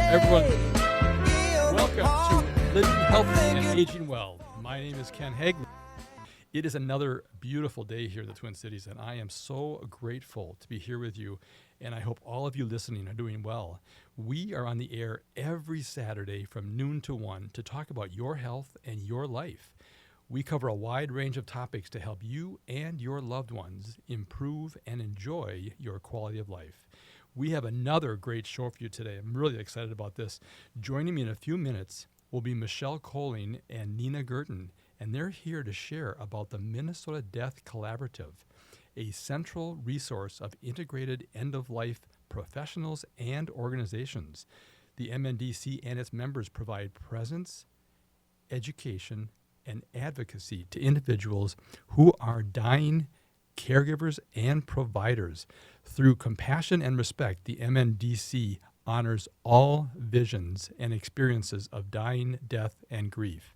Everyone, welcome to Living Healthy and Aging Well. My name is Ken Hagley. It is another beautiful day here in the Twin Cities, and I am so grateful to be here with you, and I hope all of you listening are doing well. We are on the air every Saturday from noon to 1 to talk about your health and your life. We cover a wide range of topics to help you and your loved ones improve and enjoy your quality of life. We have another great show for you today. I'm really excited about this. Joining me in a few minutes will be Michelle Colling and Nina Gurton, and they're here to share about the Minnesota Death Collaborative, a central resource of integrated end-of-life professionals and organizations. The MNDC and its members provide presence, education, and advocacy to individuals who are dying, caregivers, and providers. Through compassion and respect, the MNDC honors all visions and experiences of dying, death, and grief.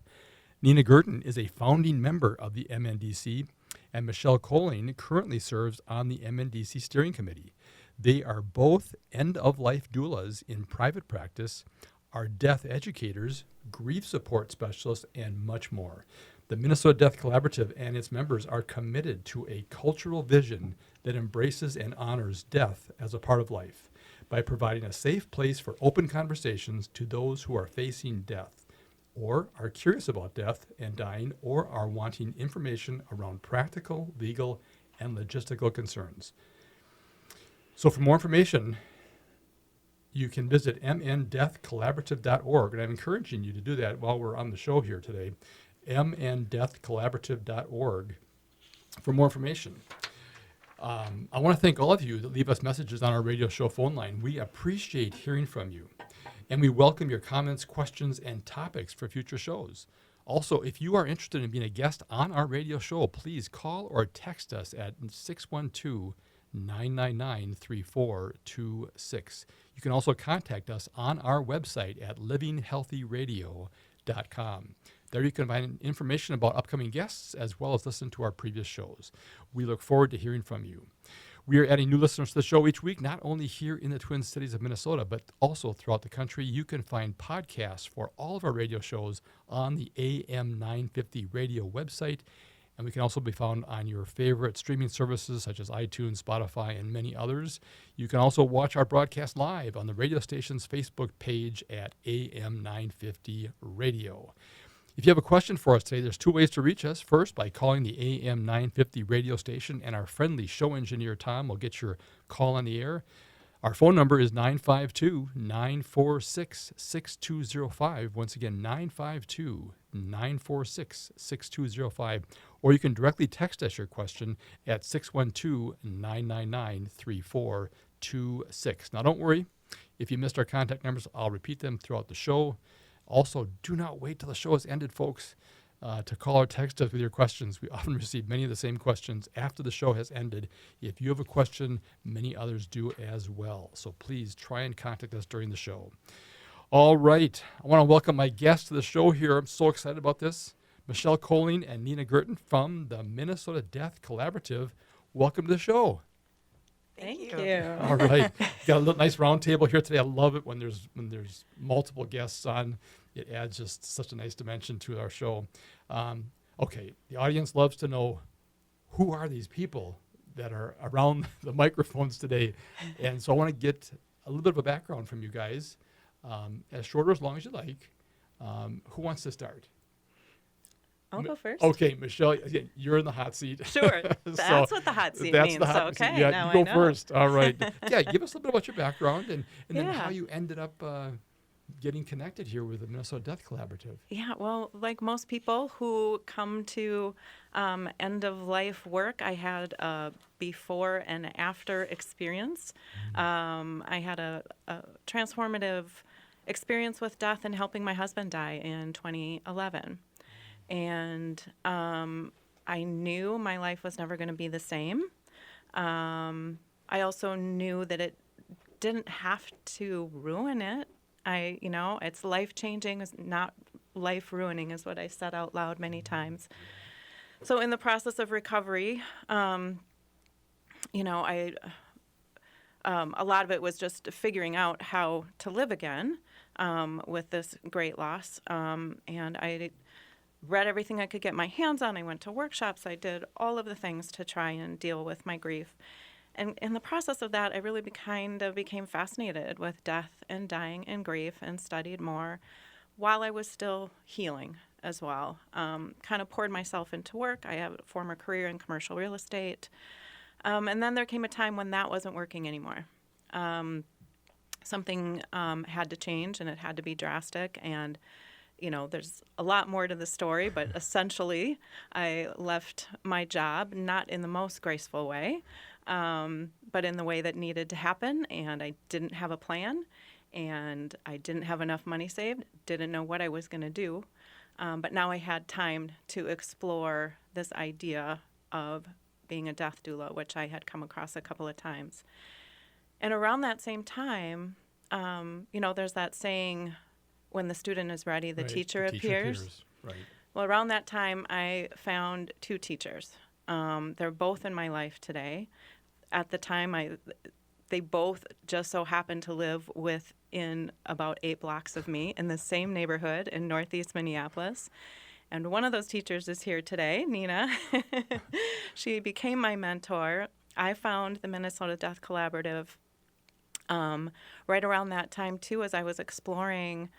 Nina Gurton is a founding member of the MNDC, and Michelle Colling currently serves on the MNDC Steering Committee. They are both end-of-life doulas in private practice, are death educators, grief support specialists, and much more. The Minnesota Death Collaborative and its members are committed to a cultural vision that embraces and honors death as a part of life by providing a safe place for open conversations to those who are facing death, or are curious about death and dying, or are wanting information around practical, legal, and logistical concerns. So for more information, you can visit mndeathcollaborative.org, and I'm encouraging you to do that while we're on the show here today, mndeathcollaborative.org, for more information. I want to thank all of you that leave us messages on our radio show phone line. We appreciate hearing from you, and we welcome your comments, questions, and topics for future shows. Also, if you are interested in being a guest on our radio show, please call or text us at 612-999-3426. You can also contact us on our website at livinghealthyradio.com. There you can find information about upcoming guests as well as listen to our previous shows. We look forward to hearing from you. We are adding new listeners to the show each week, not only here in the Twin Cities of Minnesota, but also throughout the country. You can find podcasts for all of our radio shows on the AM 950 radio website, and we can also be found on your favorite streaming services such as iTunes, Spotify, and many others. You can also watch our broadcast live on the radio station's Facebook page at AM 950 Radio. If you have a question for us today, there's two ways to reach us. First, by calling the AM 950 radio station, and our friendly show engineer, Tom, will get your call on the air. Our phone number is 952-946-6205. Once again, 952-946-6205. Or you can directly text us your question at 612-999-3426. Now, don't worry. If you missed our contact numbers, I'll repeat them throughout the show. Also, do not wait till the show has ended, folks, to call or text us with your questions. We often receive many of the same questions after the show has ended. If you have a question, many others do as well. So please try and contact us during the show. All right. I want to welcome my guests to the show here. I'm so excited about this. Michelle Colling and Nina Gurton from the Minnesota Death Collaborative. Welcome to the show. Thank you. All right. Got a little nice round table here today. I love it when there's multiple guests on. It adds just such a nice dimension to our show. Okay, the audience loves to know, who are these people that are around the microphones today? And so I want to get a little bit of a background from you guys, as short or as long as you like. Who wants to start? I'll go first. Okay, Michelle, again, you're in the hot seat. Sure. That's what the hot seat means. Okay, yeah, now you I go know. first. All right. Yeah, give us a little bit about your background and then Yeah. how you ended up getting connected here with the Minnesota Death Collaborative. Yeah, well, like most people who come to end-of-life work, I had a before and after experience. I had a transformative experience with death and helping my husband die in 2011. And I knew my life was never going to be the same. I also knew that it didn't have to ruin it. It's life-changing, it's not life-ruining is what I said out loud many times. So in the process of recovery, I a lot of it was just figuring out how to live again with this great loss. And I read everything I could get my hands on. I went to workshops. I did all of the things to try and deal with my grief. And in the process of that, I really kind of became fascinated with death and dying and grief and studied more while I was still healing as well. Kind of poured myself into work. I have a former career in commercial real estate. And then there came a time when that wasn't working anymore. Something had to change, and it had to be drastic. And, there's a lot more to the story, but essentially I left my job, not in the most graceful way, but in the way that needed to happen. And I didn't have a plan, and I didn't have enough money saved, didn't know what I was going to do. But now I had time to explore this idea of being a death doula, which I had come across a couple of times. And around that same time, there's that saying, when the student is ready, the teacher appears. Right. Well, around that time, I found two teachers. They're both in my life today. At the time, they both just so happened to live within about 8 blocks of me in the same neighborhood in Northeast Minneapolis. And one of those teachers is here today, Nina. She became my mentor. I found the Minnesota Death Collaborative right around that time, too, as I was exploring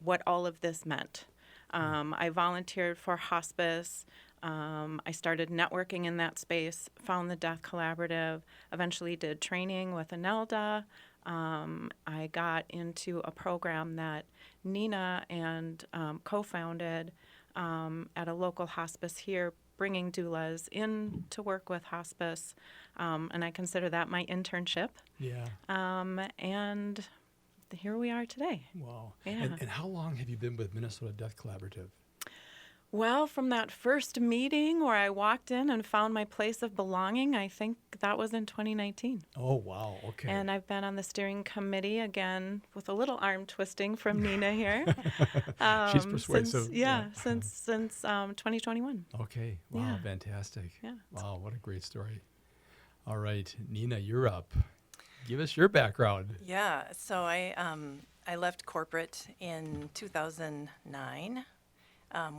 what all of this meant. I volunteered for hospice. I started networking in that space, found the Death Collaborative, eventually did training with ANELDA. I got into a program that Nina and co-founded at a local hospice here, bringing doulas in to work with hospice, and I consider that my internship. Yeah. And here we are today. Wow. Yeah. And how long have you been with Minnesota Death Collaborative? Well, from that first meeting where I walked in and found my place of belonging, I think that was in 2019. Oh, wow. Okay. And I've been on the steering committee again with a little arm twisting from Nina here. She's persuasive. Since 2021. Okay. Wow. Yeah. Fantastic. Yeah. Wow. What a great story. All right. Nina, you're up. Give us your background. Yeah, so I left corporate in 2009,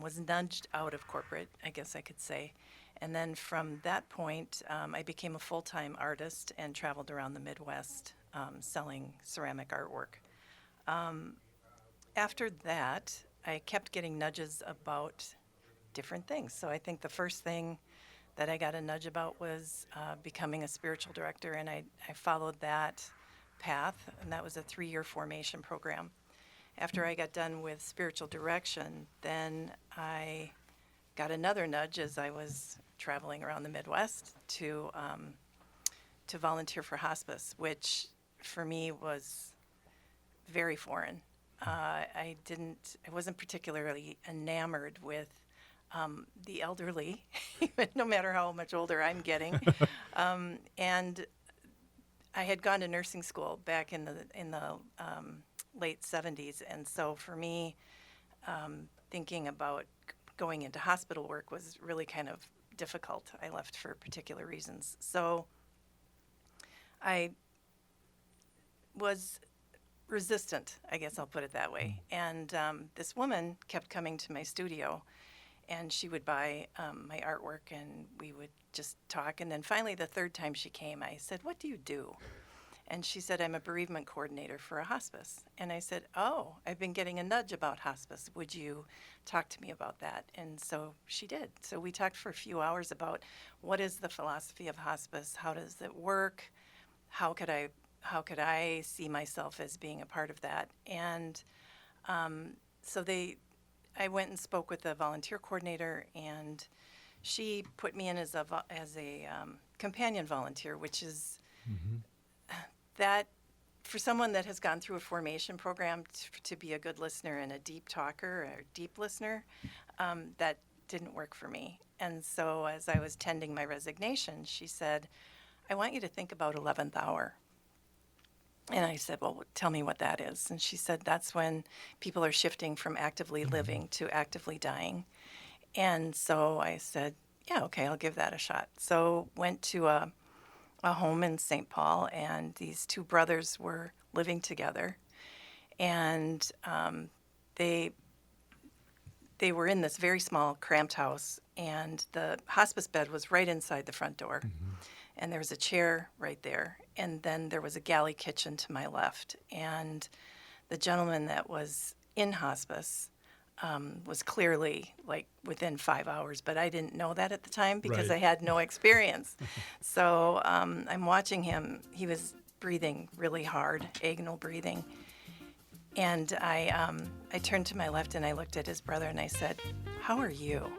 was nudged out of corporate, I guess I could say. And then from that point, I became a full-time artist and traveled around the Midwest selling ceramic artwork. After that, I kept getting nudges about different things. So I think the first thing that I got a nudge about was becoming a spiritual director, and I followed that path, and that was a 3-year formation program. After I got done with spiritual direction, then I got another nudge as I was traveling around the Midwest to volunteer for hospice, which for me was very foreign. I wasn't particularly enamored with the elderly, no matter how much older I'm getting. And I had gone to nursing school back in the late 70s, and so for me, thinking about going into hospital work was really kind of difficult. I left for particular reasons. So I was resistant, I guess I'll put it that way. And this woman kept coming to my studio, and she would buy my artwork, and we would just talk. And then finally, the third time she came, I said, "What do you do?" And she said, "I'm a bereavement coordinator for a hospice." And I said, "Oh, I've been getting a nudge about hospice. Would you talk to me about that?" And so she did. So we talked for a few hours about what is the philosophy of hospice, how does it work, how could I see myself as being a part of that. And so I went and spoke with the volunteer coordinator, and she put me in as a companion volunteer, which is that for someone that has gone through a formation program to be a good listener and a deep talker or a deep listener, that didn't work for me. And so as I was tending my resignation, she said, "I want you to think about 11th hour." And I said, "Well, tell me what that is." And she said, "That's when people are shifting from actively living to actively dying." And so I said, "Yeah, okay, I'll give that a shot." So went to a a home in St. Paul, and these two brothers were living together. And they were in this very small, cramped house, and the hospice bed was right inside the front door. And there was a chair right there. And then there was a galley kitchen to my left. And the gentleman that was in hospice was clearly like within 5 hours, but I didn't know that at the time because Right. I had no experience. So I'm watching him. He was breathing really hard, agonal breathing. And I turned to my left and I looked at his brother and I said, "How are you?"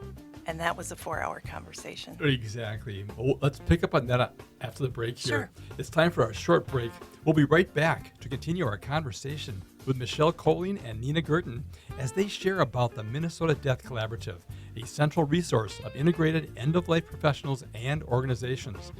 And that was a 4-hour conversation. Exactly. Well, let's pick up on that after the break here. Sure. It's time for a short break. We'll be right back to continue our conversation with Michelle Coling and Nina Gurton as they share about the Minnesota Death Collaborative, a central resource of integrated end-of-life professionals and organizations.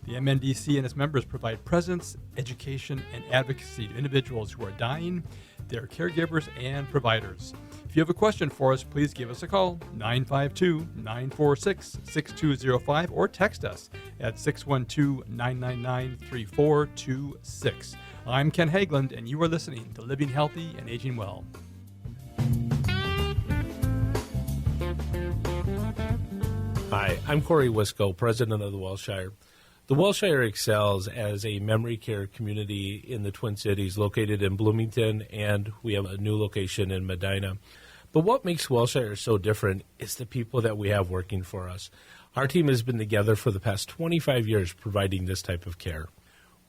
The MNDC and its members provide presence, education, and advocacy to individuals who are dying, their caregivers, and providers. If you have a question for us, please give us a call, 952-946-6205, or text us at 612-999-3426. I'm Ken Hageland, and you are listening to Living Healthy and Aging Well. Hi, I'm Corey Wisco, president of the Welshire. The Welshire excels as a memory care community in the Twin Cities, located in Bloomington, and we have a new location in Medina. But what makes Welshire so different is the people that we have working for us. Our team has been together for the past 25 years providing this type of care.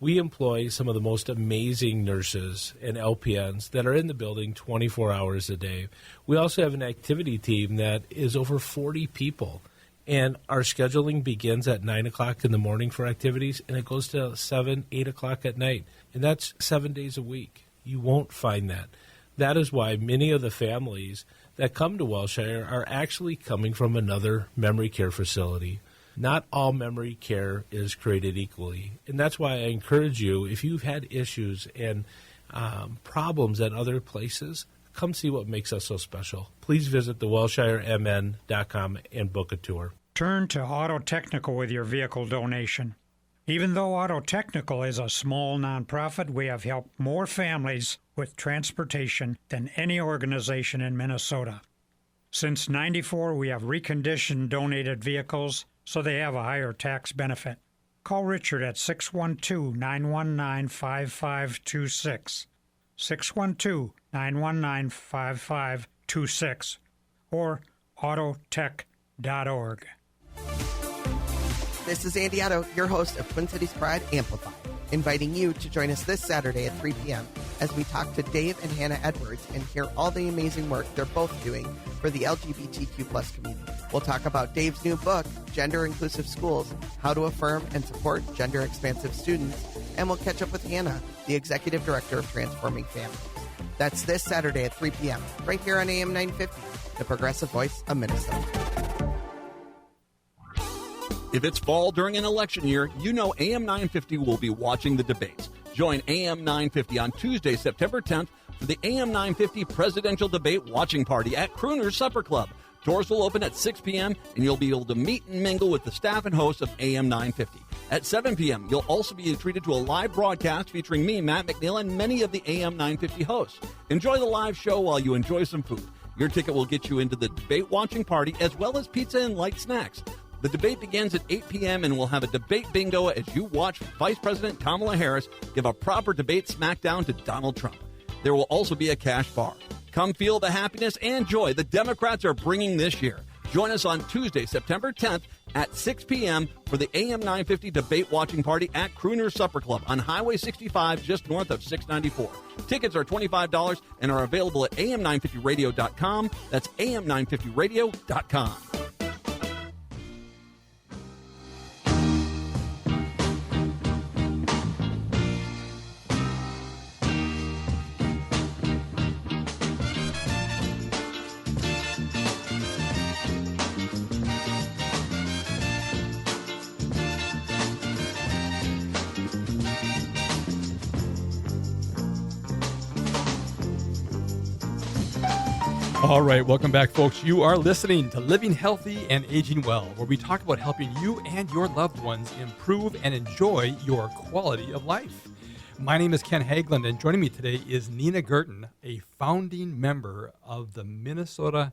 We employ some of the most amazing nurses and LPNs that are in the building 24 hours a day. We also have an activity team that is over 40 people. And our scheduling begins at 9 o'clock in the morning for activities, and it goes to 7, 8 o'clock at night. And that's 7 days a week. You won't find that. That is why many of the families that come to Welshire are actually coming from another memory care facility. Not all memory care is created equally. And that's why I encourage you, if you've had issues and problems at other places, come see what makes us so special. Please visit thewelshiremn.com and book a tour. Turn to Auto Technical with your vehicle donation. Even though Auto Technical is a small nonprofit, we have helped more families with transportation than any organization in Minnesota. Since '94, we have reconditioned donated vehicles so they have a higher tax benefit. Call Richard at 612-919-5526. 612-919-5526 or autotech.org. This is Andy Otto, your host of Twin Cities Pride Amplified, inviting you to join us this Saturday at 3 p.m. as we talk to Dave and Hannah Edwards and hear all the amazing work they're both doing for the LGBTQ plus community. We'll talk about Dave's new book, Gender Inclusive Schools, How to Affirm and Support Gender Expansive Students, and we'll catch up with Hannah, the Executive Director of Transforming Families. That's this Saturday at 3 p.m., right here on AM 950, the progressive voice of Minnesota. If it's fall during an election year, you know AM 950 will be watching the debates. Join AM 950 on Tuesday, September 10th for the AM 950 Presidential Debate Watching Party at Crooner's Supper Club. Doors will open at 6 p.m., and you'll be able to meet and mingle with the staff and hosts of AM 950. At 7 p.m., you'll also be treated to a live broadcast featuring me, Matt McNeil, and many of the AM 950 hosts. Enjoy the live show while you enjoy some food. Your ticket will get you into the debate watching party as well as pizza and light snacks. The debate begins at 8 p.m. and we'll have a debate bingo as you watch Vice President Kamala Harris give a proper debate smackdown to Donald Trump. There will also be a cash bar. Come feel the happiness and joy the Democrats are bringing this year. Join us on Tuesday, September 10th at 6 p.m. for the AM 950 debate watching party at Crooner's Supper Club on Highway 65 just north of 694. Tickets are $25 and are available at am950radio.com. That's am950radio.com. All right, welcome back, folks. You are listening to Living Healthy and Aging Well, where we talk about helping you and your loved ones improve and enjoy your quality of life. My name is Ken Haglund, and joining me today is Nina Gurton, a founding member of the Minnesota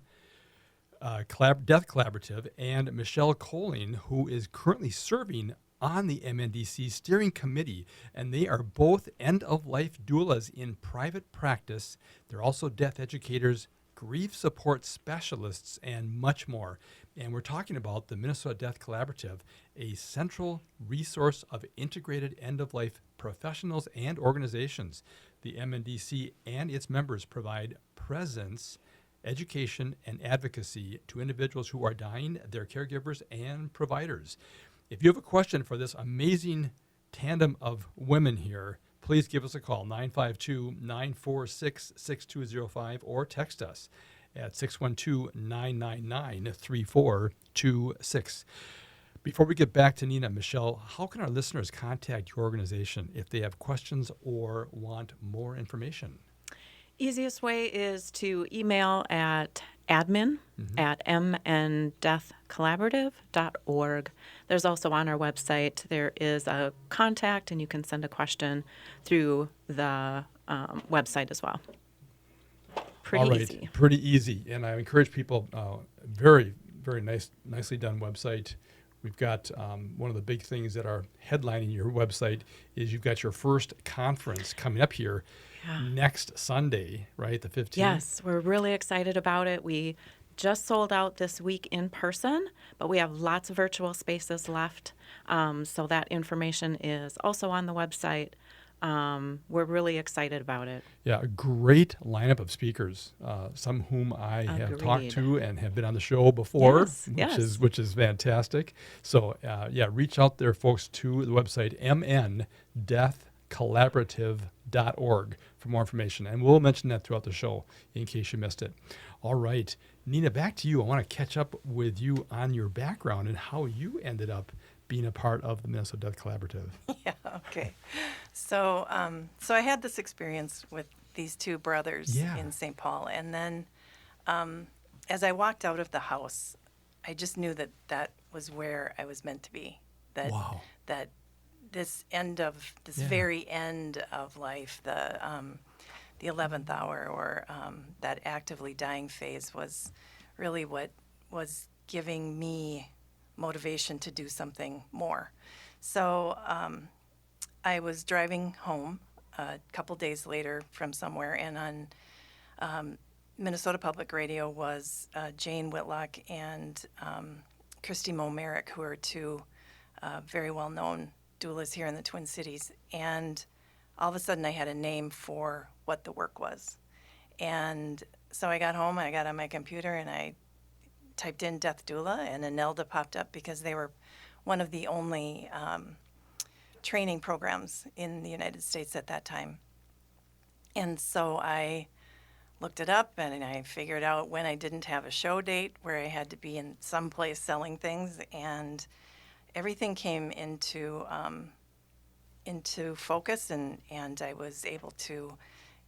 Death Collaborative, and Michelle Coling, who is currently serving on the MNDC steering committee, and they are both end-of-life doulas in private practice. They're also death educators, grief support specialists, and much more. And we're talking about the Minnesota Death Collaborative, a central resource of integrated end-of-life professionals and organizations. The MNDC and its members provide presence, education, and advocacy to individuals who are dying, their caregivers, and providers. If you have a question for this amazing tandem of women here, please give us a call, 952-946-6205, or text us at 612-999-3426. Before we get back to Nina, Michelle, how can our listeners contact your organization if they have questions or want more information? Easiest way is to email at admin at mndeathcollaborative.org. There's also on our website, there is a contact, and you can send a question through the website as well. Pretty All right, easy. pretty easy. And I encourage people, very, very nicely done website. We've got one of the big things that are headlining your website is you've got your first conference coming up here next Sunday, right, the 15th? Yes, we're really excited about it. We just sold out this week in person, but we have lots of virtual spaces left. So that information is also on the website. We're really excited about it. Yeah, a great lineup of speakers, some whom I have talked Agreed. to and have been on the show before, Yes, which is fantastic. So, reach out there, folks, to the website, mndeathcollaborative.org for more information. And we'll mention that throughout the show in case you missed it. All right. Nina, back to you. I want to catch up with you on your background and how you ended up being a part of the Minnesota Death Collaborative. Yeah, okay. So I had this experience with these two brothers in St. Paul. And then as I walked out of the house, I just knew that that was where I was meant to be. That this very end of life, the 11th hour, or that actively dying phase, was really what was giving me motivation to do something more. So I was driving home a couple days later from somewhere, and on Minnesota Public Radio was Jane Whitlock and Christy Moe Merrick, who are two very well-known doulas here in the Twin Cities. And all of a sudden I had a name for what the work was. And so I got home, I got on my computer, and I typed in death doula, and ANELDA popped up because they were one of the only training programs in the United States at that time. And so I looked it up, and I figured out when I didn't have a show date, where I had to be in some place selling things, and everything came into focus, and I was able to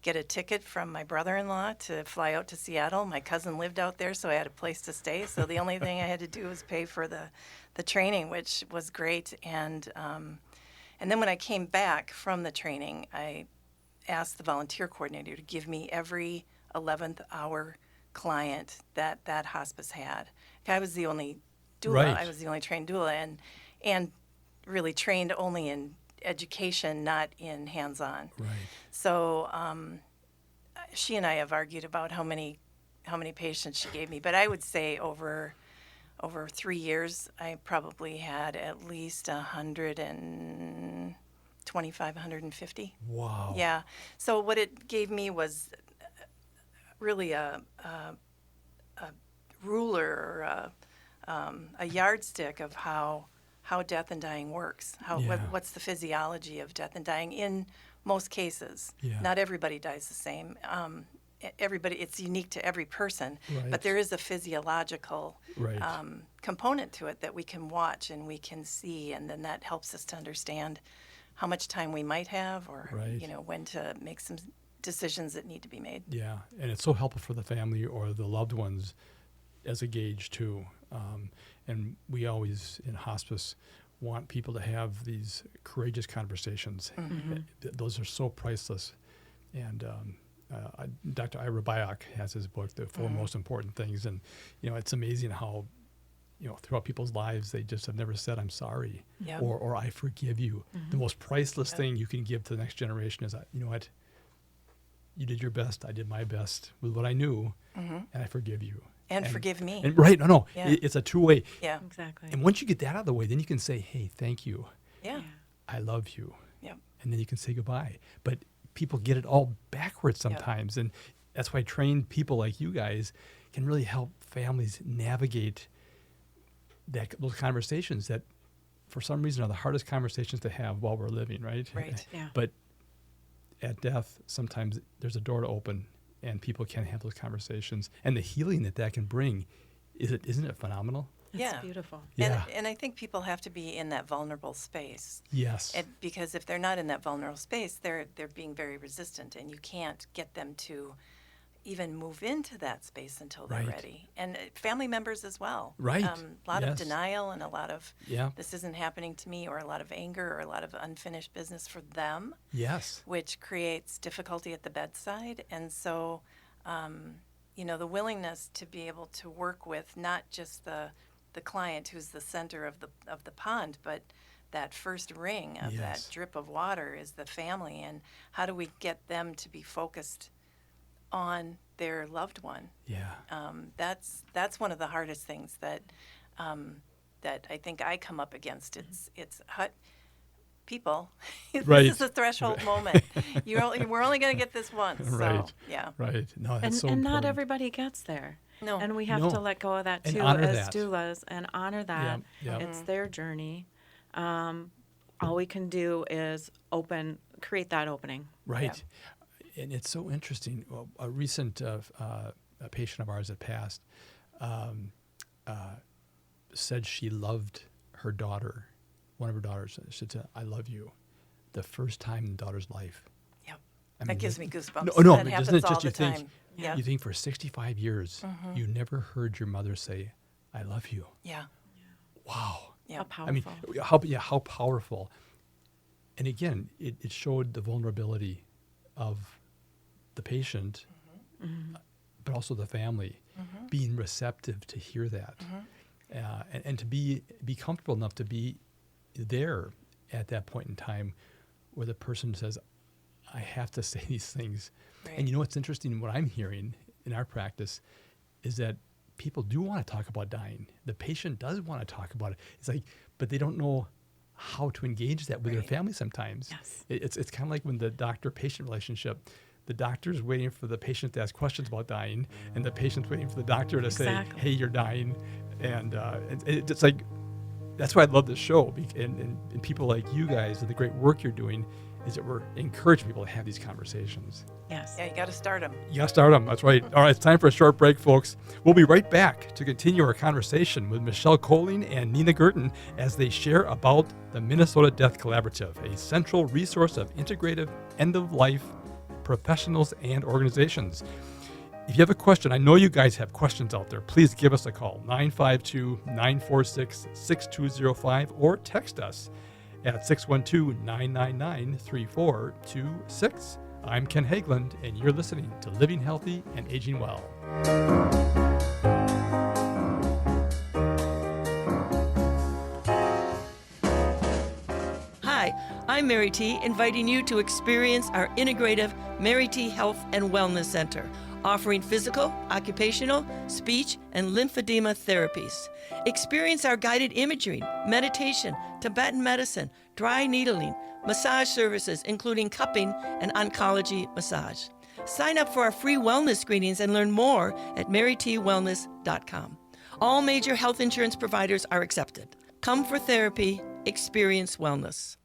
get a ticket from my brother-in-law to fly out to Seattle. My cousin lived out there, so I had a place to stay. So the only thing I had to do was pay for the training, which was great. And then when I came back from the training, I asked the volunteer coordinator to give me every 11th hour client that hospice had. I was the only doula. Right. I was the only trained doula, and really trained only in education, not in hands-on. Right. So she and I have argued about how many patients she gave me, but I would say over 3 years, I probably had at least 125, 150. Wow. Yeah. So what it gave me was really a ruler, or a yardstick of how death and dying works. What's the physiology of death and dying in most cases? Yeah. Not everybody dies the same. It's unique to every person, Right. but there is a physiological Right. component to it that we can watch and we can see, and then that helps us to understand how much time we might have, or Right. when to make some decisions that need to be made. Yeah, and it's so helpful for the family or the loved ones as a gauge too. And we always in hospice want people to have these courageous conversations. Those are so priceless. And Dr. Ira Byock has his book, The Four Most Important Things, and it's amazing how throughout people's lives they just have never said I'm sorry Yep. or I forgive you. The most priceless thing you can give to the next generation is, you know what, you did your best, I did my best with what I knew, and I forgive you. And forgive me. And right, no, Yeah. it's a two-way. Yeah. Exactly. And once you get that out of the way, then you can say, hey, thank you, Yeah. I love you. Yep. And then you can say goodbye. But people get it all backwards sometimes. And that's why trained people like you guys can really help families navigate those conversations that for some reason are the hardest conversations to have while we're living, right? Right. Yeah. But at death, sometimes there's a door to open and people can have those conversations. And the healing that can bring, isn't it phenomenal? It's Yeah. beautiful. Yeah. And I think people have to be in that vulnerable space. Yes. Because if they're not in that vulnerable space, they're being very resistant, and you can't get them to even move into that space until they're Right. ready. And family members as well. Right. A lot Yes. of denial and a lot of Yeah. this isn't happening to me, or a lot of anger or a lot of unfinished business for them, Yes. which creates difficulty at the bedside. And so, the willingness to be able to work with not just the client who's the center of the pond, but that first ring of Yes. that drip of water is the family, and how do we get them to be focused on their loved one? Yeah. That's one of the hardest things that I think I come up against. It's people. Right. This is a threshold moment. We're only going to get this once. Right. So, yeah. Right. No, that's And, so and not important. everybody gets there. No. And we have No. to let go of that And too honor as that. doulas and honor that. Yeah. It's their journey. All we can do is create that opening. Right. And it's so interesting. Well, a recent a patient of ours that passed said she loved her daughter. One of her daughters said, I love you, the first time in the daughter's life. Yep. I That mean, gives me goosebumps. No, That but happens doesn't it all just the you think, time. Yeah. you think for 65 years, you never heard your mother say, I love you. Yeah. Wow. Yeah. How powerful. I mean, how powerful. And again, it showed the vulnerability of the patient, but also the family being receptive to hear that, and to be comfortable enough to be there at that point in time where the person says, I have to say these things. Right. And what's interesting, what I'm hearing in our practice is that people do want to talk about dying. The patient does want to talk about it. It's like, but they don't know how to engage that with their Right. family sometimes. Yes. It's kind of like when the doctor-patient relationship, the doctor's waiting for the patient to ask questions about dying, and the patient's waiting for the doctor to Exactly. say, hey, you're dying. And it's like, that's why I love this show. And people like you guys and the great work you're doing is that we're encouraging people to have these conversations. Yes. Yeah, you got to start them. You got to start them. That's right. All right, it's time for a short break, folks. We'll be right back to continue our conversation with Michelle Coling and Nina Gurton as they share about the Minnesota Death Collaborative, a central resource of integrative end-of-life professionals and organizations. If you have a question, I know you guys have questions out there, please give us a call, 952-946-6205, or text us at 612-999-3426. I'm Ken Hageland, and you're listening to Living Healthy and Aging Well. Hi, I'm Mary T, inviting you to experience our integrative Mary T Health and Wellness Center, offering physical, occupational, speech, and lymphedema therapies. Experience our guided imagery, meditation, Tibetan medicine, dry needling, massage services, including cupping and oncology massage. Sign up for our free wellness screenings and learn more at marytwellness.com. All major health insurance providers are accepted. Come for therapy, experience wellness.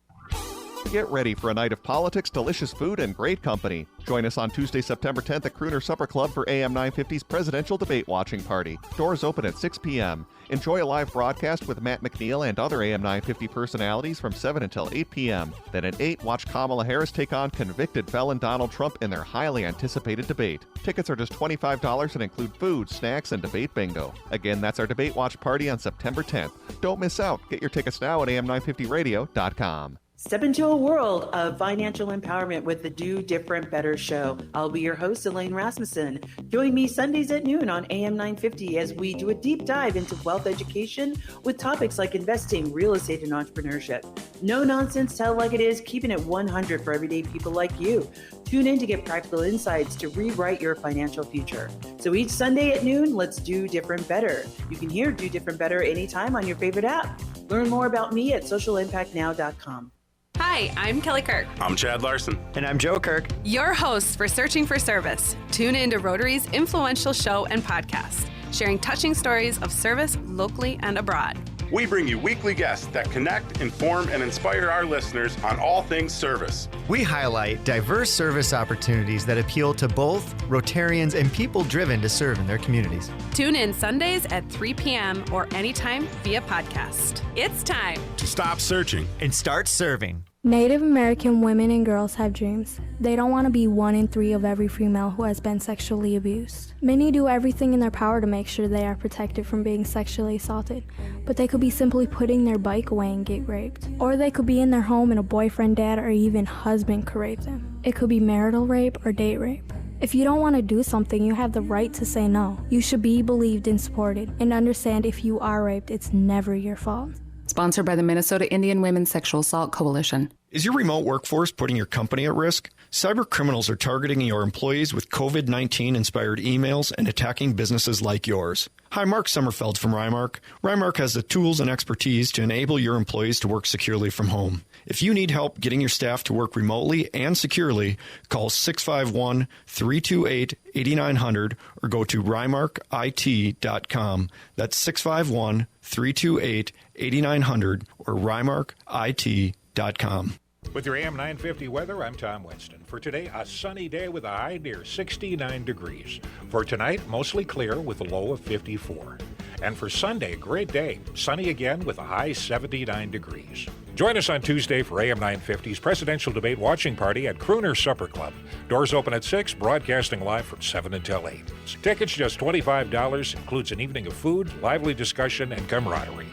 Get ready for a night of politics, delicious food, and great company. Join us on Tuesday, September 10th at Crooner Supper Club for AM 950's Presidential Debate Watching Party. Doors open at 6 p.m. Enjoy a live broadcast with Matt McNeil and other AM 950 personalities from 7 until 8 p.m. Then at 8, watch Kamala Harris take on convicted felon Donald Trump in their highly anticipated debate. Tickets are just $25 and include food, snacks, and debate bingo. Again, that's our Debate Watch Party on September 10th. Don't miss out. Get your tickets now at am950radio.com. Step into a world of financial empowerment with the Do Different Better show. I'll be your host, Elaine Rasmussen. Join me Sundays at noon on AM 950 as we do a deep dive into wealth education with topics like investing, real estate, and entrepreneurship. No nonsense, tell it like it is, keeping it 100 for everyday people like you. Tune in to get practical insights to rewrite your financial future. So each Sunday at noon, let's do different better. You can hear Do Different Better anytime on your favorite app. Learn more about me at socialimpactnow.com. Hi, I'm Kelly Kirk. I'm Chad Larson. And I'm Joe Kirk. Your hosts for Searching for Service. Tune in to Rotary's influential show and podcast, sharing touching stories of service locally and abroad. We bring you weekly guests that connect, inform, and inspire our listeners on all things service. We highlight diverse service opportunities that appeal to both Rotarians and people driven to serve in their communities. Tune in Sundays at 3 p.m. or anytime via podcast. It's time to stop searching and start serving. Native American women and girls have dreams. They don't want to be 1 in 3 of every female who has been sexually abused. Many do everything in their power to make sure they are protected from being sexually assaulted, but they could be simply putting their bike away and get raped. Or they could be in their home and a boyfriend, dad, or even husband could rape them. It could be marital rape or date rape. If you don't want to do something, you have the right to say no. You should be believed and supported, and understand if you are raped, it's never your fault. Sponsored by the Minnesota Indian Women's Sexual Assault Coalition. Is your remote workforce putting your company at risk? Cyber criminals are targeting your employees with COVID-19 inspired emails and attacking businesses like yours. Hi, Mark Sommerfeld from Rymark. Rymark has the tools and expertise to enable your employees to work securely from home. If you need help getting your staff to work remotely and securely, call 651-328-8900 or go to rymarkit.com. That's 651-328-8900 or rymarkit.com. With your AM 950 weather, I'm Tom Winston. For today, a sunny day with a high near 69 degrees. For tonight, mostly clear with a low of 54. And for Sunday, a great day, sunny again with a high 79 degrees. Join us on Tuesday for AM 950's Presidential Debate Watching Party at Crooner Supper Club. Doors open at 6, broadcasting live from 7 until 8. Tickets just $25, includes an evening of food, lively discussion, and camaraderie.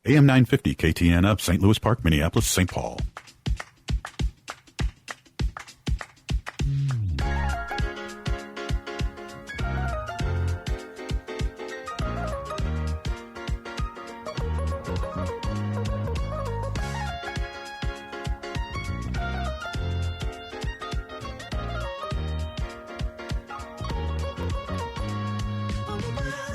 AM 950 KTN up, St. Louis Park, Minneapolis, St. Paul.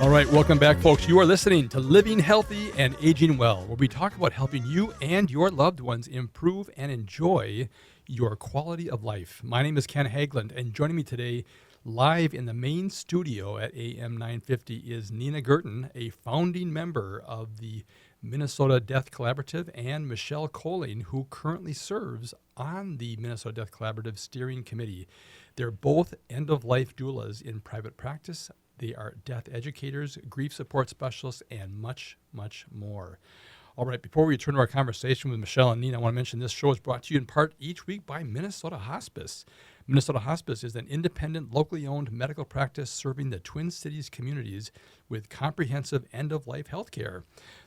All right, welcome back, folks. You are listening to Living Healthy and Aging Well, where we talk about helping you and your loved ones improve and enjoy your quality of life. My name is Ken Haglund, and joining me today live in the main studio at AM 950 is Nina Gurton, a founding member of the Minnesota Death Collaborative, and Michelle Coling, who currently serves on the Minnesota Death Collaborative Steering Committee. They're both end-of-life doulas in private practice. They are death educators, grief support specialists, and much, much more. All right, before we return to our conversation with Michelle and Nina, I want to mention this show is brought to you in part each week by Minnesota Hospice. Minnesota Hospice is an independent, locally owned medical practice serving the Twin Cities communities with comprehensive end-of-life health care.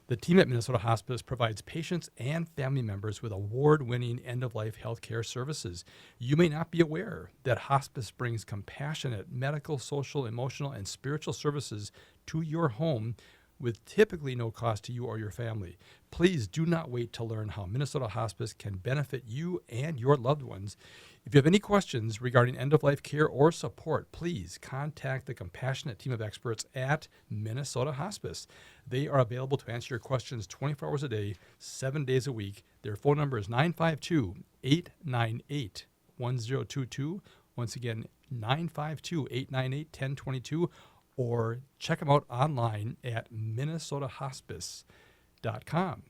The team at Minnesota Hospice provides patients and family members with award-winning end-of-life health care services. You may not be aware that hospice brings compassionate medical, social, emotional, and spiritual services to your home with typically no cost to you or your family. Please do not wait to learn how Minnesota Hospice can benefit you and your loved ones. If you have any questions regarding end-of-life care or support, please contact the compassionate team of experts at Minnesota Hospice. They are available to answer your questions 24 hours a day, 7 days a week. Their phone number is 952-898-1022. Once again, 952-898-1022. Or check them out online at minnesotahospice.com.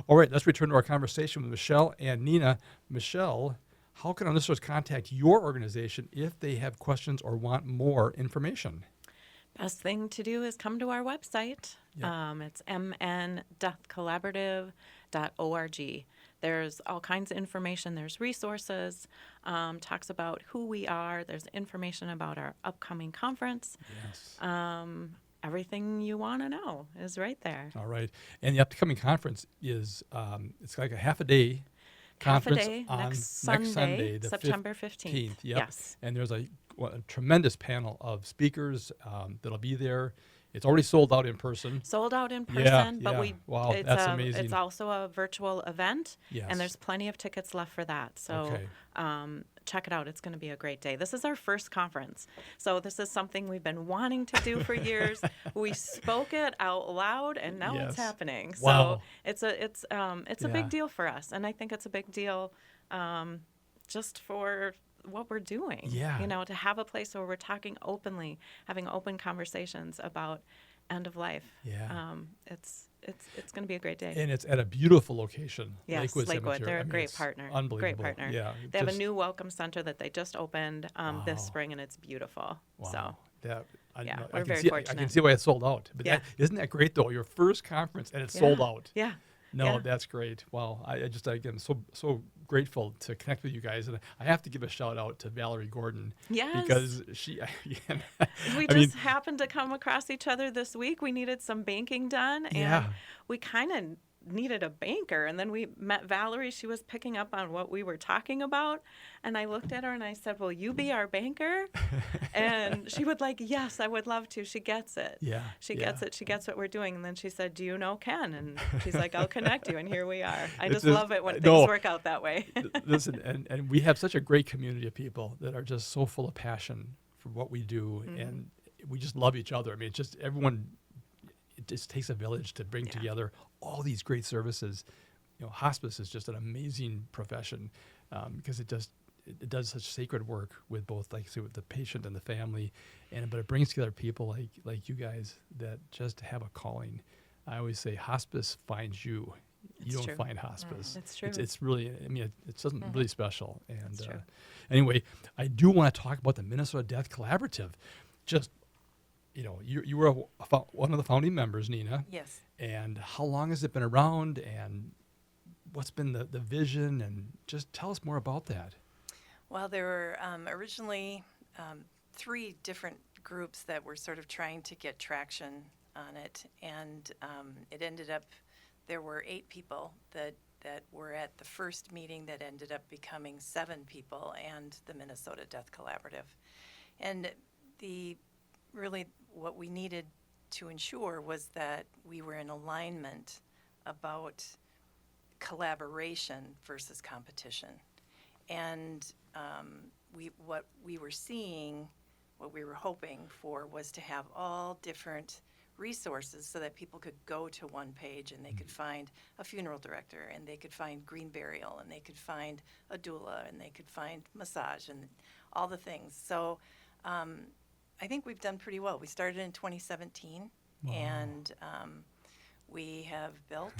All right, let's return to our conversation with Michelle and Nina. Michelle, how can our listeners contact your organization if they have questions or want more information? Best thing to do is come to our website. Yep. It's mndeathcollaborative.org. There's all kinds of information. There's resources, talks about who we are. There's information about our upcoming conference. Yes. Everything you want to know is right there. All right. And the upcoming conference is, it's like a half a day conference Half a day, on next Sunday, the September 15th. Yep. Yes. And there's a tremendous panel of speakers that'll be there. It's already sold out in person. Sold out in person, Yeah, but yeah. Wow, that's amazing. It's also a virtual event, Yes. and there's plenty of tickets left for that. So Okay. check it out. It's going to be a great day. This is our first conference, so this is something we've been wanting to do for years. We spoke it out loud, and now Yes. it's happening. Wow. So it's a Yeah. big deal for us, and I think it's a big deal just for what we're doing. Yeah. You know, to have a place where we're talking openly, having open conversations about end of life. Yeah. It's going to be a great day. And it's at a beautiful location. Yes, Lakewood Lakewood. Cemetery. They're I a mean, great it's partner. Unbelievable. Great partner. Yeah. They have a just- new welcome center that they just opened this Wow. spring, and it's beautiful. Wow. So That, yeah, know, we're can very see, I fortunate. can see why it's sold out. But Yeah. isn't that great, though? Your first conference, and it's sold Yeah. out. Yeah. No, Yeah. that's great. Wow. I just, again, so grateful to connect with you guys. And I have to give a shout out to Valerie Gordon. Yes. Because she, We I mean, just happened to come across each other this week. We needed some banking done, and Yeah. we kind of needed a banker. And then we met Valerie. She was picking up on what we were talking about. And I looked at her and I said, "Will you be our banker?" And she would like, "Yes, I would love to." She gets it. Yeah, She yeah. gets it. She gets what we're doing. And then she said, "Do you know Ken?" And she's like, "I'll connect you." And here we are. I It's just love it when no, things work out that way. Listen, and we have such a great community of people that are just so full of passion for what we do. Mm-hmm. And we just love each other. I mean, it's just everyone, it just takes a village to bring together all these great services. You know, hospice is just an amazing profession because it does such sacred work with both, like, say, with the patient and the family, but it brings together people like you guys that just have a calling. I always say hospice finds you. You It's don't true. find hospice. It's true. It's really, I mean, it's something really special. And It's true. Anyway, I do want to talk about the Minnesota Death Collaborative. Just, you know, you were one of the founding members, Nina. Yes. And how long has it been around, and what's been the vision, and just tell us more about that. Well, there were originally 3 different groups that were sort of trying to get traction on it, and it ended up, there were 8 people that were at the first meeting that ended up becoming 7 people and the Minnesota Death Collaborative. And really what we needed to ensure was that we were in alignment about collaboration versus competition. And what we were seeing, what we were hoping for, was to have all different resources so that people could go to one page and they could find a funeral director, and they could find green burial, and they could find a doula, and they could find massage, and all the things. So I think we've done pretty well. We started in 2017, Wow. and we have built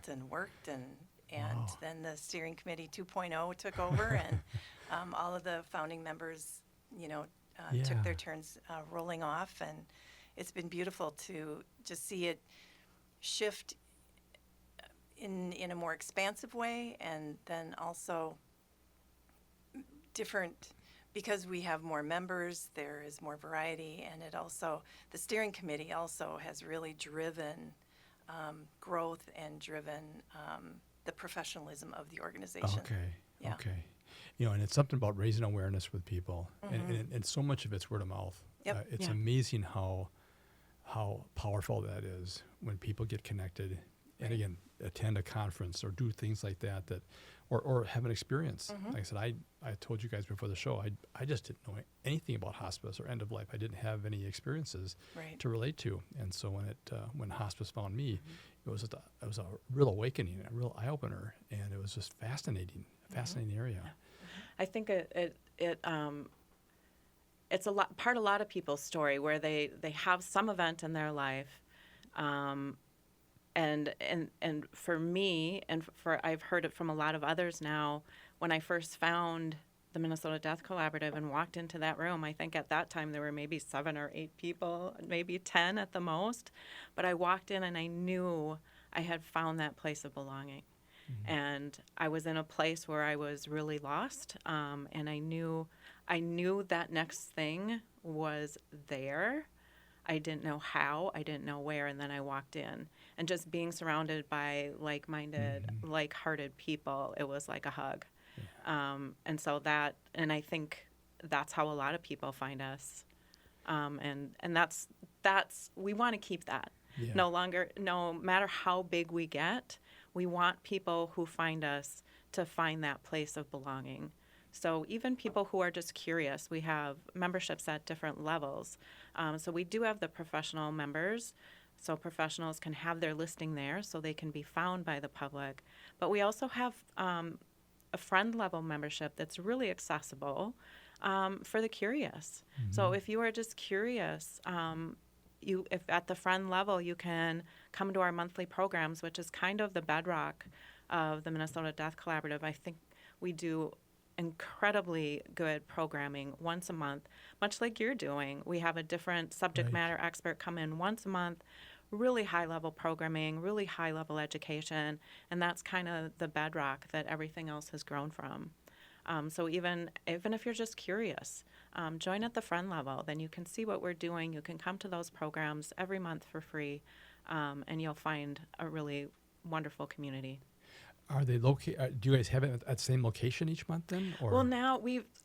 and worked, and Wow. then the steering committee 2.0 took over, and all of the founding members, took Yeah. their turns rolling off, and it's been beautiful to just see it shift in a more expansive way, and then also different, because we have more members, there is more variety, and the steering committee also has really driven growth and driven the professionalism of the organization. Okay. Yeah. Okay. You know, and it's something about raising awareness with people, and so much of it's word of mouth. Yep. It's Yeah. amazing how powerful that is when people get connected, and again, attend a conference or do things like that, or have an experience. Like I said, I told you guys before the show, I just didn't know anything about hospice or end of life. I didn't have any experiences Right. to relate to, and so when hospice found me, it was a real awakening, a real eye opener, and it was just fascinating area. I think it's a lot of people's story where they have some event in their life, And for me, and for I've heard it from a lot of others now, when I first found the Minnesota Death Collaborative and walked into that room, I think at that time there were maybe 7 or 8 people, maybe 10 at the most. But I walked in and I knew I had found that place of belonging. And I was in a place where I was really lost, and I knew that next thing was there. I didn't know how, I didn't know where, and then I walked in. And just being surrounded by like-minded, like-hearted people, it was like a hug. And so and I think that's how a lot of people find us. And that's we want to keep that. Yeah. No matter how big we get, we want people who find us to find that place of belonging. So even people who are just curious, we have memberships at different levels. So we do have the professional members. So professionals can have their listing there so they can be found by the public. But we also have a friend level membership that's really accessible for the curious. So if you are just curious, if at the friend level, you can come to our monthly programs, which is kind of the bedrock of the Minnesota Death Collaborative. I think we do incredibly good programming once a month, much like you're doing. We have a different subject matter expert come in once a month, really high-level programming, really high-level education, and that's kind of the bedrock that everything else has grown from. So even if you're just curious, join at the friend level. Then you can see what we're doing. You can come to those programs every month for free, and you'll find a really wonderful community. Are they located? Do you guys have it at the same location each month then? Or? Well, now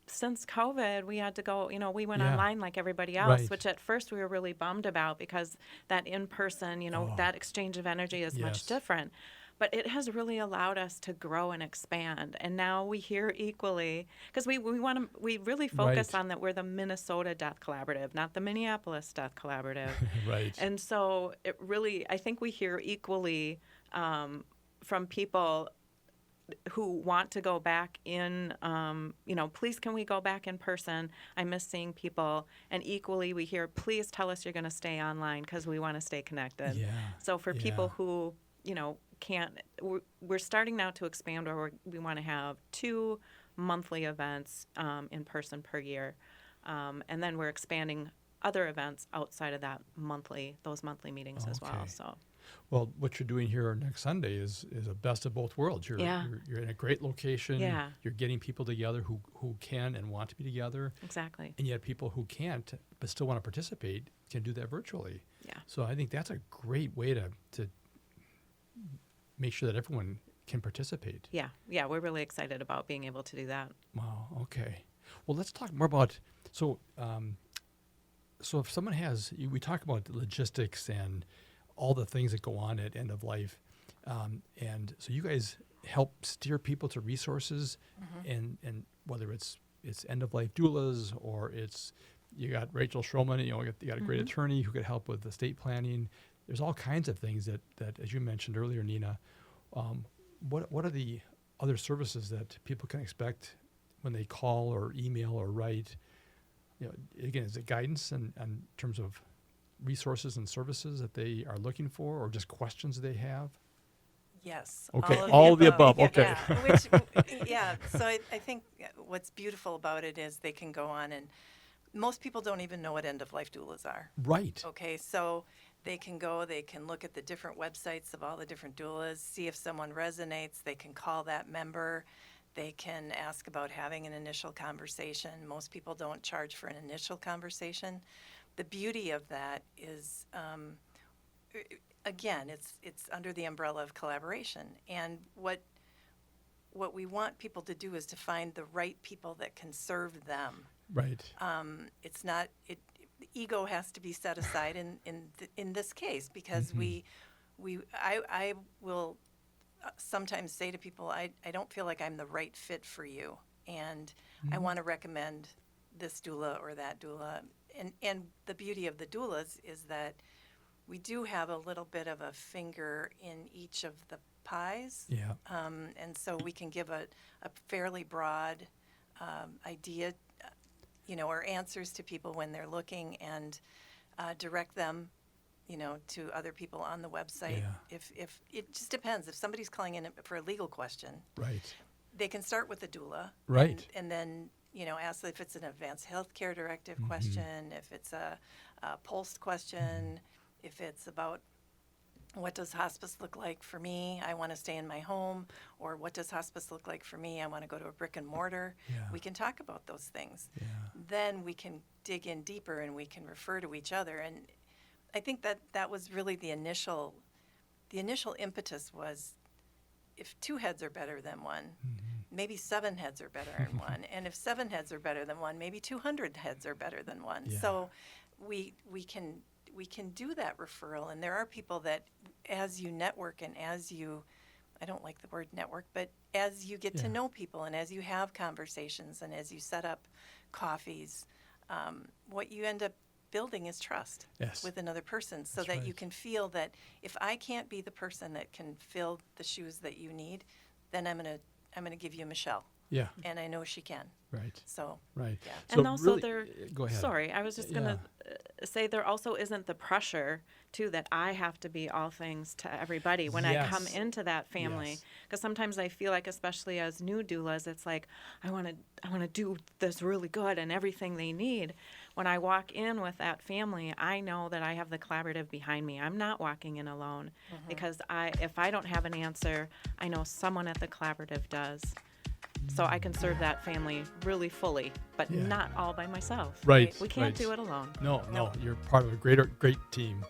since COVID, we had to go. We went Yeah. online like everybody else, Right. which at first we were really bummed about because that in person, that exchange of energy is much Yes. different. But it has really allowed us to grow and expand. And now we hear equally, because we really focus Right. on that we're the Minnesota Death Collaborative, not the Minneapolis Death Collaborative. Right. And so I think we hear equally from people who want to go back in, please can we go back in person? I miss seeing people. And equally we hear, please tell us you're going to stay online because we want to stay connected. Yeah. So for people who, can't, we're starting now to expand where we want to have 2 monthly events in person per year. And then we're expanding other events outside of those monthly meetings as well. Okay. So. Well, what you're doing here next Sunday is a best of both worlds. You're in a great location. Yeah. You're getting people together who can and want to be together. Exactly. And yet people who can't but still want to participate can do that virtually. Yeah. So I think that's a great way to make sure that everyone can participate. Yeah. Yeah, we're really excited about being able to do that. Wow. Okay. Well, let's talk more about so if someone we talk about the logistics and all the things that go on at end of life, and so you guys help steer people to resources, and whether it's end of life doulas or you got Rachel Schroman, you got a great attorney who could help with estate planning. There's all kinds of things that as you mentioned earlier, Nina. What are the other services that people can expect when they call or email or write? Again, is it guidance in terms of resources and services that they are looking for, or just questions they have? Yes. Okay, all of the above. Okay. Yeah. So I think what's beautiful about it is they can go on, and most people don't even know what end-of-life doulas are. Right. Okay, so they can look at the different websites of all the different doulas, see if someone resonates. They can call that member. They can ask about having an initial conversation. Most people don't charge for an initial conversation. The beauty of that is, again, it's under the umbrella of collaboration. And what we want people to do is to find the right people that can serve them. Right. It's not the ego has to be set aside in this case, because I will sometimes say to people, I don't feel like I'm the right fit for you, and I want to recommend this doula or that doula. And the beauty of the doulas is that we do have a little bit of a finger in each of the pies. Yeah. And so we can give a fairly broad idea, or answers to people when they're looking, and direct them to other people on the website. Yeah. If it just depends. If somebody's calling in for a legal question, right, they can start with the doula, right, and then ask if it's an advanced healthcare directive question, if it's a pulse question, if it's about what does hospice look like for me? I want to stay in my home. Or what does hospice look like for me? I want to go to a brick and mortar. Yeah. We can talk about those things. Yeah. Then we can dig in deeper and we can refer to each other. And I think that was really the initial impetus was, if 2 heads are better than one, maybe 7 heads are better than one. And if 7 heads are better than one, maybe 200 heads are better than one. Yeah. So we can do that referral. And there are people that, as you network and as you, I don't like the word network, but as you get to know people and as you have conversations and as you set up coffees, what you end up building is trust with another person, so that you can feel that if I can't be the person that can fill the shoes that you need, then I'm gonna give you Michelle. Yeah. And I know she can. Right. So. Right. Yeah. So And also really, go ahead. Sorry, I was just going to say there also isn't the pressure, too, that I have to be all things to everybody when I come into that family. Because sometimes I feel like, especially as new doulas, it's like, I want to do this really good and everything they need. When I walk in with that family, I know that I have the collaborative behind me. I'm not walking in alone, because if I don't have an answer, I know someone at the collaborative does. So I can serve that family really fully, but not all by myself. Right. We can't do it alone. No, you're part of a great team.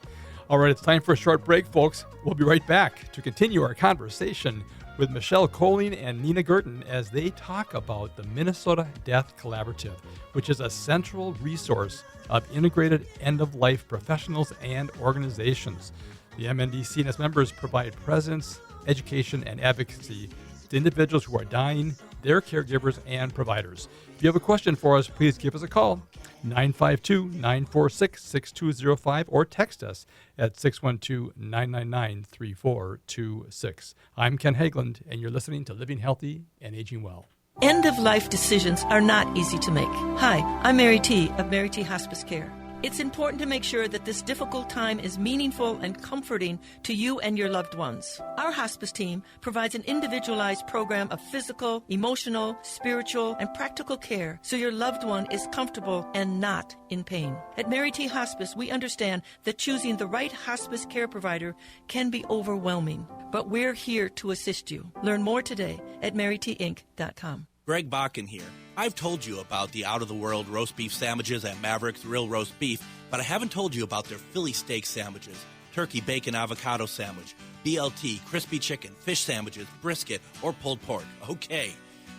All right, it's time for a short break, folks. We'll be right back to continue our conversation with Michelle Coling and Nina Gurton as they talk about the Minnesota Death Collaborative, which is a central resource of integrated end-of-life professionals and organizations. The MNDC and its members provide presence, education, and advocacy to individuals who are dying, their caregivers, and providers. If you have a question for us, please give us a call, 952-946-6205, or text us at 612-999-3426. I'm Ken Hageland, and you're listening to Living Healthy and Aging Well. End-of-life decisions are not easy to make. Hi, I'm Mary T. of Mary T. Hospice Care. It's important to make sure that this difficult time is meaningful and comforting to you and your loved ones. Our hospice team provides an individualized program of physical, emotional, spiritual, and practical care so your loved one is comfortable and not in pain. At Mary T. Hospice, we understand that choosing the right hospice care provider can be overwhelming, but we're here to assist you. Learn more today at marytinc.com. Greg Bakken here. I've told you about the out-of-the-world roast beef sandwiches at Maverick's Real Roast Beef, but I haven't told you about their Philly steak sandwiches, turkey bacon avocado sandwich, BLT, crispy chicken, fish sandwiches, brisket, or pulled pork. Okay,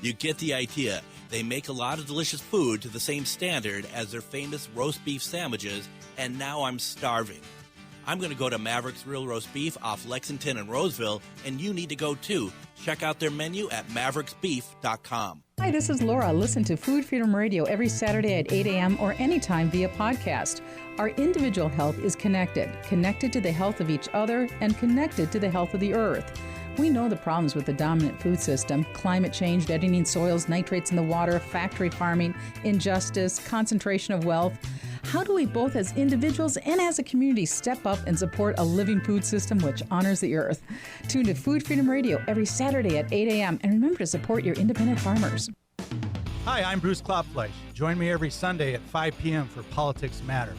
you get the idea. They make a lot of delicious food to the same standard as their famous roast beef sandwiches, and now I'm starving. I'm going to go to Maverick's Real Roast Beef off Lexington and Roseville, and you need to go too. Check out their menu at mavericksbeef.com. Hi, this is Laura. Listen to Food Freedom Radio every Saturday at 8 a.m. or anytime via podcast. Our individual health is connected to the health of each other and connected to the health of the earth. We know the problems with the dominant food system: climate change, deadening soils, nitrates in the water, factory farming, injustice, concentration of wealth. How do we both as individuals and as a community step up and support a living food system which honors the earth? Tune to Food Freedom Radio every Saturday at 8 a.m. and remember to support your independent farmers. Hi, I'm Bruce Klopfleisch. Join me every Sunday at 5 p.m. for Politics Matters.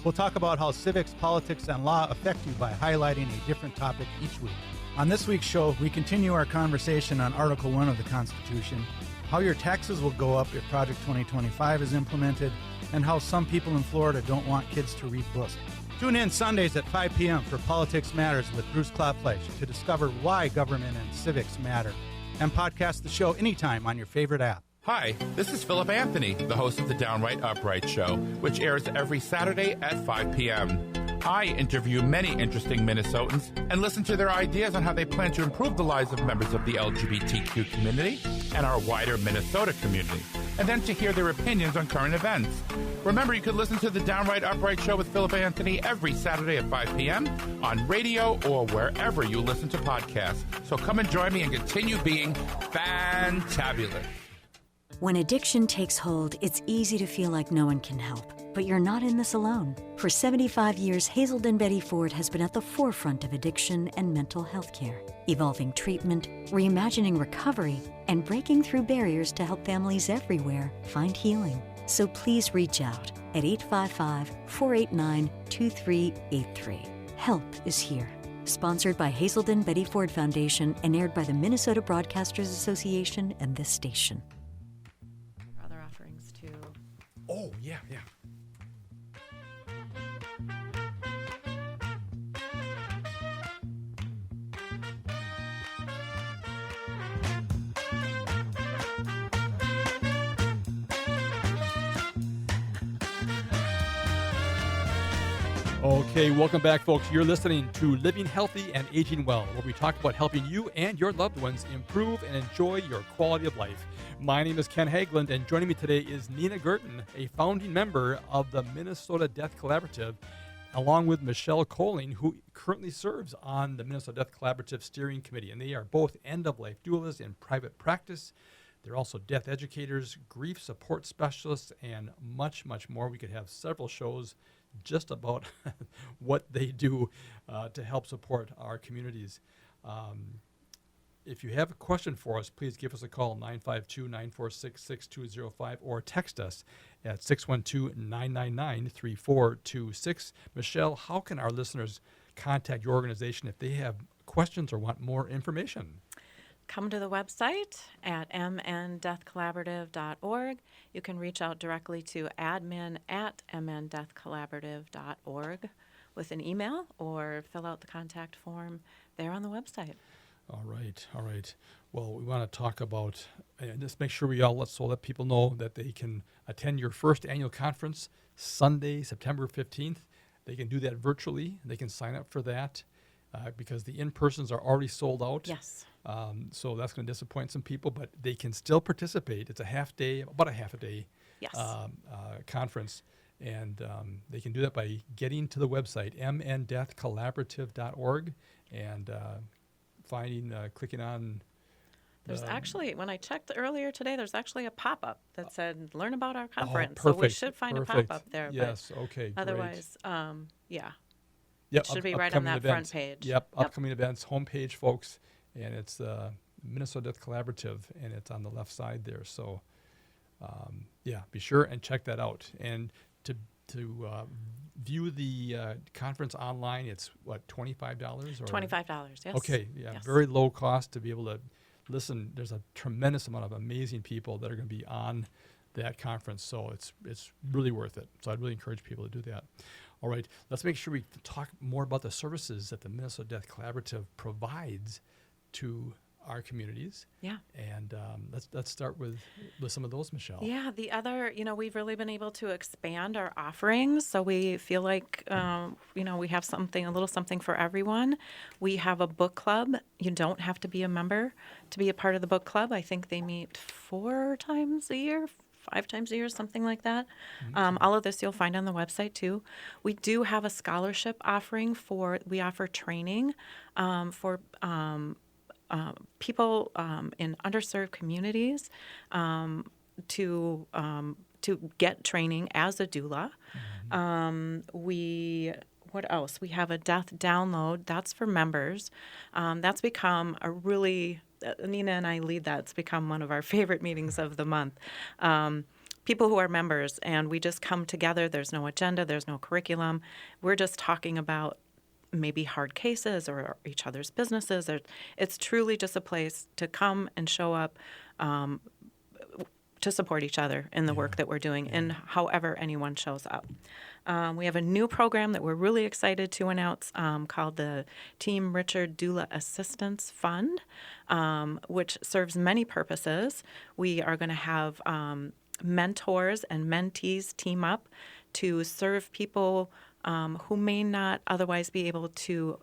We'll talk about how civics, politics, and law affect you by highlighting a different topic each week. On this week's show, we continue our conversation on Article 1 of the Constitution, how your taxes will go up if Project 2025 is implemented, and how some people in Florida don't want kids to read books. Tune in Sundays at 5 p.m. for Politics Matters with Bruce Klopfleisch to discover why government and civics matter. And podcast the show anytime on your favorite app. Hi, this is Philip Anthony, the host of the Downright Upright Show, which airs every Saturday at 5 p.m. I interview many interesting Minnesotans and listen to their ideas on how they plan to improve the lives of members of the LGBTQ community and our wider Minnesota community, and then to hear their opinions on current events. Remember, you can listen to the Downright Upright Show with Philip Anthony every Saturday at 5 p.m. on radio or wherever you listen to podcasts. So come and join me and continue being fantabulous. When addiction takes hold, it's easy to feel like no one can help. But you're not in this alone. For 75 years, Hazelden Betty Ford has been at the forefront of addiction and mental health care, evolving treatment, reimagining recovery, and breaking through barriers to help families everywhere find healing. So please reach out at 855-489-2383. Help is here. Sponsored by Hazelden Betty Ford Foundation and aired by the Minnesota Broadcasters Association and this station. Other offerings too. Oh, yeah. Okay, welcome back, folks. You're listening to Living Healthy and Aging Well, where we talk about helping you and your loved ones improve and enjoy your quality of life. My name is Ken Haglund, and joining me today is Nina Gurton, a founding member of the Minnesota Death Collaborative, along with Michelle Coling, who currently serves on the Minnesota Death Collaborative Steering Committee. And they are both end-of-life doulas in private practice. They're also death educators, grief support specialists, and much, much more. We could have several shows just about what they do to help support our communities. If you have a question for us, please give us a call, 952-946-6205, or text us at 612-999-3426. Michelle, how can our listeners contact your organization if they have questions or want more information? Come to the website at mndeathcollaborative.org. You can reach out directly to admin@mndeathcollaborative.org with an email or fill out the contact form there on the website. All right. Well, we want to talk about, and just make sure let people know that they can attend your first annual conference Sunday, September 15th. They can do that virtually. They can sign up for that because the in-persons are already sold out. Yes. So that's going to disappoint some people, but they can still participate. It's about a half a day yes. Conference. And they can do that by getting to the website, mndeathcollaborative.org, and clicking on. There's actually, when I checked earlier today, there's actually a pop-up that said, learn about our conference. Perfect. So we should find a pop-up there. Yes, okay, otherwise, Yep, it should be right on that events. front page. Yep, upcoming events, homepage, folks. And it's the Minnesota Death Collaborative, and it's on the left side there. So, be sure and check that out. And to view the conference online, it's what, $25? Or $25, yes. Okay, yes. Very low cost to be able to listen. There's a tremendous amount of amazing people that are going to be on that conference, so it's really worth it. So I'd really encourage people to do that. All right, let's make sure we talk more about the services that the Minnesota Death Collaborative provides to our communities. Yeah. And let's start with some of those, Michelle. Yeah, the other, we've really been able to expand our offerings. So we feel like, we have a little something for everyone. We have a book club. You don't have to be a member to be a part of the book club. I think they meet 4 times a year, 5 times a year, something like that. All of this you'll find on the website too. We do have a scholarship offering we offer training for people in underserved communities to get training as a doula. What else? We have a death download. That's for members. That's become a really, Nina and I lead that. It's become one of our favorite meetings of the month. People who are members, and we just come together. There's no agenda. There's no curriculum. We're just talking about maybe hard cases or each other's businesses. It's truly just a place to come and show up to support each other in the work that we're doing and however anyone shows up. We have a new program that we're really excited to announce called the Team Richard Doula Assistance Fund, which serves many purposes. We are going to have mentors and mentees team up to serve people who may not otherwise be able to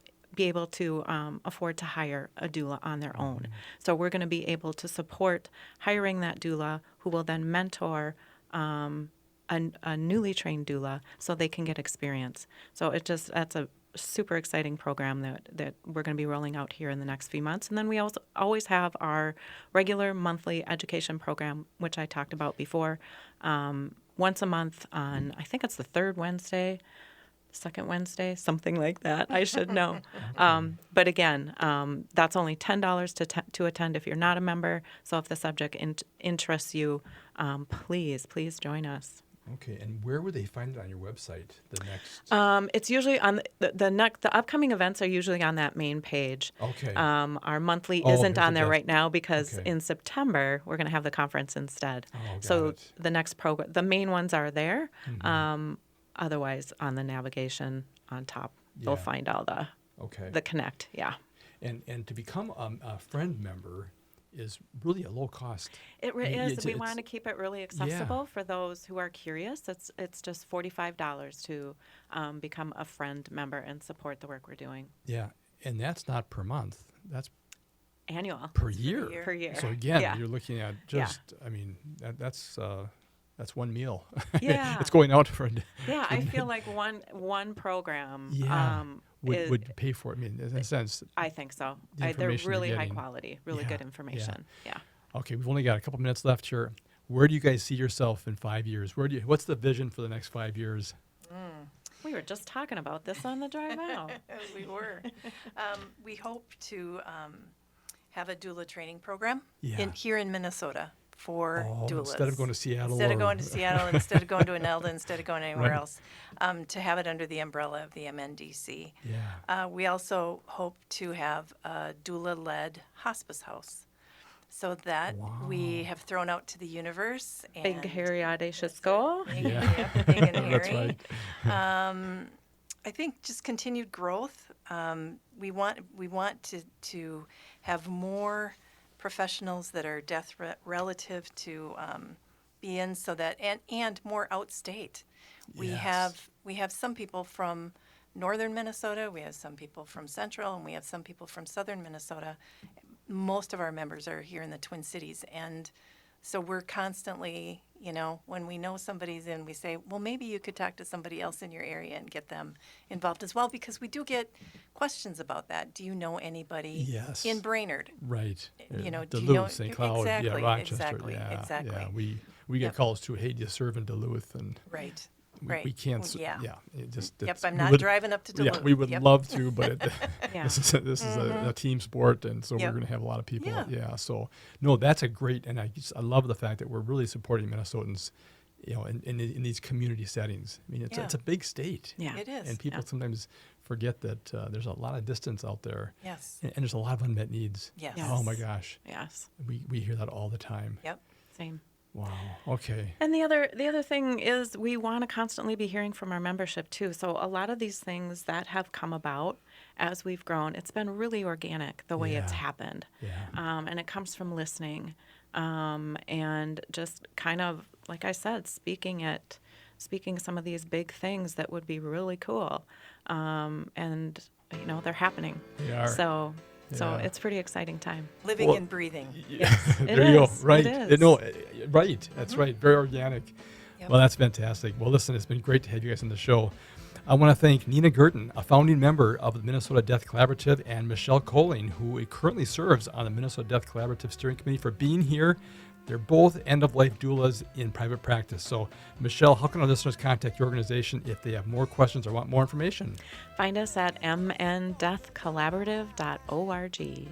afford to hire a doula on their own. So we're going to be able to support hiring that doula, who will then mentor a newly trained doula so they can get experience. So that's a super exciting program that we're going to be rolling out here in the next few months. And then we also always have our regular monthly education program, which I talked about before. once a month on, I think it's the third Wednesday, second Wednesday, something like that. I should know. But again, that's only $10 to attend if you're not a member. So if the subject interests you, please join us. Okay, and where would they find it on your website? The next. It's usually on the upcoming events are usually on that main page. Okay. Our monthly Oh, isn't here's on the there desk. right now because Okay. in September we're going to have the conference instead. Oh, got so it. the next program, the main ones are there. Mm-hmm. Otherwise, on the navigation on top, you'll Yeah. find all the connect. Yeah. And to become a friend member is really a low cost. It I mean, is. We want to keep it really accessible for those who are curious. It's just $45 to become a friend member and support the work we're doing. Yeah, and that's not per month. That's Annual. per year. Per year. So again, Yeah. you're looking at just. I mean, that's one meal. Yeah. It's going out for. Yeah, I feel like one program would pay for it. I mean, in a sense. I think so. The They're information you're really high getting. quality, really Yeah, good information. Yeah. Okay, we've only got a couple minutes left here. Where do you guys see yourself in 5 years? What's the vision for the next 5 years? We were just talking about this on the drive out. We were. We hope to have a doula training program here in Minnesota for doulas. Instead of going to Seattle. Instead of or- going to Seattle, instead of going to Anelda, instead of going anywhere Right. else, to have it under the umbrella of the MNDC. Yeah. We also hope to have a doula-led hospice house, so that we have thrown out to the universe. And Big, hairy, audacious goal. Yeah. Big and hairy. That's right. I think just continued growth. We want to have more professionals that are death relative to be in, so that and more outstate. We have some people from northern Minnesota, we have some people from central, and we have some people from southern Minnesota. Most of our members are here in the Twin Cities, and so we're constantly, when we know somebody's in, we say, well, maybe you could talk to somebody else in your area and get them involved as well, because we do get questions about that. Do you know anybody in Brainerd? Right. Do you know Duluth, St. Cloud, exactly, Rochester. exactly, Yeah, exactly. yeah. We get calls too. Hey, do you serve in Duluth? And Right. we can't. Yeah. It just. Yep, it's- I'm we not would- driving up to Yeah, Duluth. we would Yep. love to, but Yeah. this is a team sport, and so Yep. we're going to have a lot of people. Yeah. So no, that's a great, and I love the fact that we're really supporting Minnesotans, in these community settings. I mean, it's a big state. Yeah. It is. And people sometimes forget that there's a lot of distance out there. Yes. And there's a lot of unmet needs. Yes. Oh my gosh. Yes. We hear that all the time. Yep. Same. Wow. Okay. And the other thing is we want to constantly be hearing from our membership too. So a lot of these things that have come about as we've grown, it's been really organic the way it's happened. Yeah. And it comes from listening and just kind of, like I said, speaking some of these big things that would be really cool. And they're happening. They are. So Yeah. it's a pretty exciting time. Living and breathing. Yes, there you is. go. Right. It is. Right. That's right. Very organic. Yep. Well, that's fantastic. Well, listen, it's been great to have you guys on the show. I want to thank Nina Gurton, a founding member of the Minnesota Death Collaborative, and Michelle Coling, who currently serves on the Minnesota Death Collaborative Steering Committee, for being here. They're both end-of-life doulas in private practice. So, Michelle, how can our listeners contact your organization if they have more questions or want more information? Find us at mndeathcollaborative.org.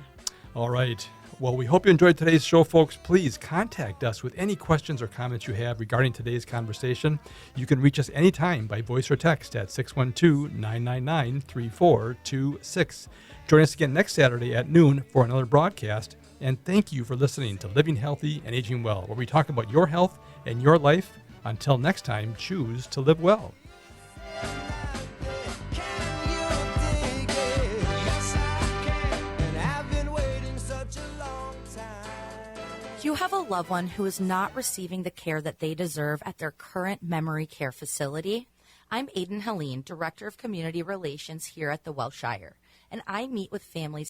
All right. Well, we hope you enjoyed today's show, folks. Please contact us with any questions or comments you have regarding today's conversation. You can reach us anytime by voice or text at 612-999-3426. Join us again next Saturday at noon for another broadcast. And thank you for listening to Living Healthy and Aging Well, where we talk about your health and your life. Until next time, choose to live well. You have a loved one who is not receiving the care that they deserve at their current memory care facility. I'm Aiden Helene, Director of Community Relations here at the Welshire, and I meet with families